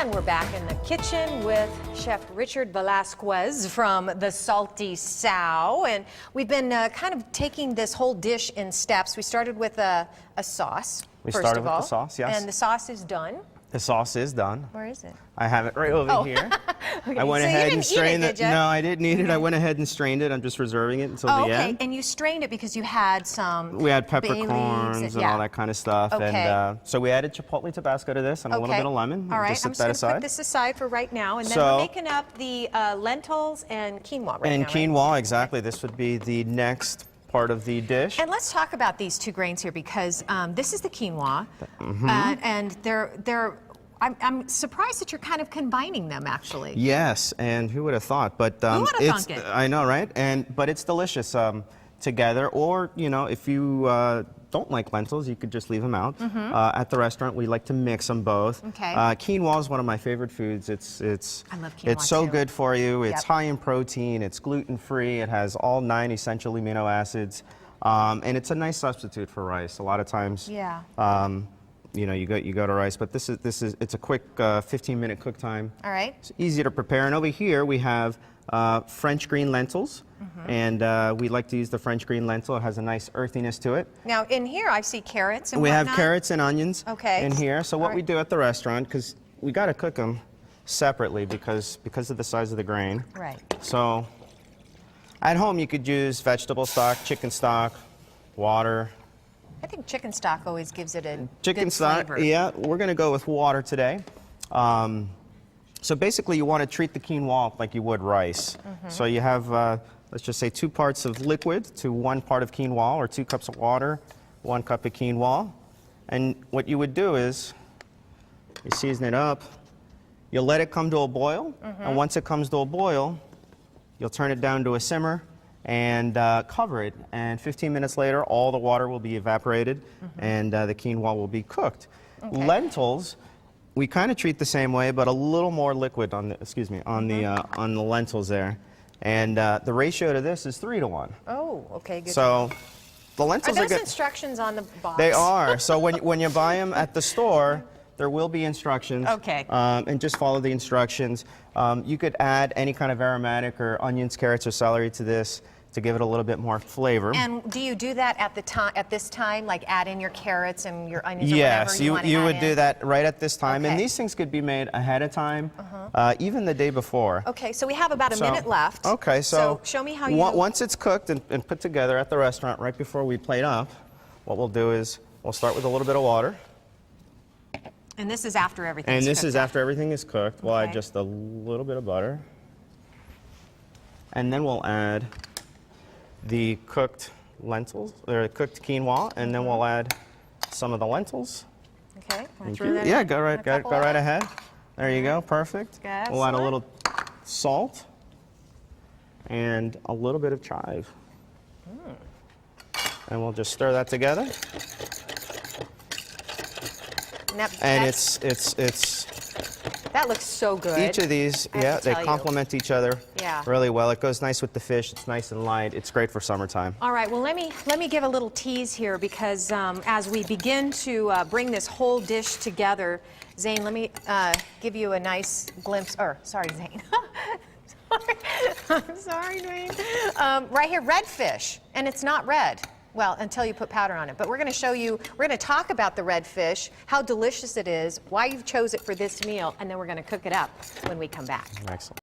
And we're back in the kitchen with Chef Richard Velazquez from the Salty Sow. And we've been kind of taking this whole dish in steps. We started with a sauce, first of all. The sauce, yes. And the sauce is done. The sauce is done. Where is it? I have it right over here. Okay. I went So ahead you and didn't eat it, strained did it. ya? No, I didn't eat it. I went ahead and strained it. I'm just reserving it until the Okay. end. And you strained it because you had some We had bay leaves peppercorns and yeah. all that kind of stuff. Okay. And so we added chipotle Tabasco to this and a little bit of lemon. All right, Just I'm set that just going to aside. put this aside for right now. And then So- we're making up the lentils and quinoa right And now, right? quinoa, exactly. This would be the next part of the dish. And let's talk about these two grains here because this is the quinoa, and they're. I'm surprised that you're kind of combining them, actually. Yes, and who would have thought? But Who would have it's thunk it? I know, right? But it's delicious together. Or if you don't like lentils, you could just leave them out. At the restaurant, we like to mix them both. Okay. Quinoa is one of my favorite foods. I love quinoa It's so too. good for you. It's Yep. high in protein. It's gluten-free. It has all 9 essential amino acids, and it's a nice substitute for rice. A lot of times. Yeah. You go to rice, but it's a quick 15-minute cook time. All right. It's easy to prepare. And over here we have French green lentils, and we like to use the French green lentil. It has a nice earthiness to it. Now in here I see carrots and We have whatnot. carrots and onions Okay. in here. So what All we right. do at the restaurant, because we got to cook them separately because of the size of the grain. Right. So at home you could use vegetable stock, chicken stock, water. I think chicken stock always gives it a Chicken good stock, flavor. yeah, we're going to go with water today. So basically you want to treat the quinoa like you would rice. So you have, let's just say 2 parts of liquid to 1 part of quinoa, or 2 cups of water, 1 cup of quinoa. And what you would do is, you season it up, you'll let it come to a boil, and once it comes to a boil, you'll turn it down to a simmer and cover it, and 15 minutes later all the water will be evaporated and the quinoa will be cooked. Okay. Lentils, we kind of treat the same way, but a little more liquid on the on the lentils there, and the ratio to this is 3 to 1. Oh, okay, good. So the lentils Are are those good. instructions on the box? They are. So when you buy them at the store, there will be instructions. Okay. And just follow the instructions. You could add any kind of aromatic or onions, carrots, or celery to this to give it a little bit more flavor. And do you do that at this time, like add in your carrots and your onions or Yes, whatever you want to you add would in? do that right at this time. Okay. And these things could be made ahead of time, even the day before. Okay, so we have about a So- minute left. Okay, so show me how you... Once it's cooked and put together at the restaurant, right before we plate up, what we'll do is we'll start with a little bit of water. And this is after everything. And this is after everything is cooked. We'll add Okay. just a little bit of butter. And then we'll add the cooked lentils, or cooked quinoa, and then we'll add some of the lentils. Okay. Thank you. Yeah, go right ahead. There you go, perfect. Good. We'll add a Excellent. little salt and a little bit of chive. And we'll just stir that together. And that looks so good. each of these, I have yeah, to they tell you. complement each other Yeah. really well. It goes nice with the fish. It's nice and light. It's great for summertime. All right, well, let me give a little tease here because as we begin to bring this whole dish together, Zane, let me give you a nice glimpse, sorry, Zane. I'm sorry, Zane. Right here, red fish, and it's not red. Well, until you put powder on it. But we're going to show you, we're going to talk about the red fish, how delicious it is, why you've chose it for this meal, and then we're going to cook it up when we come back. Excellent.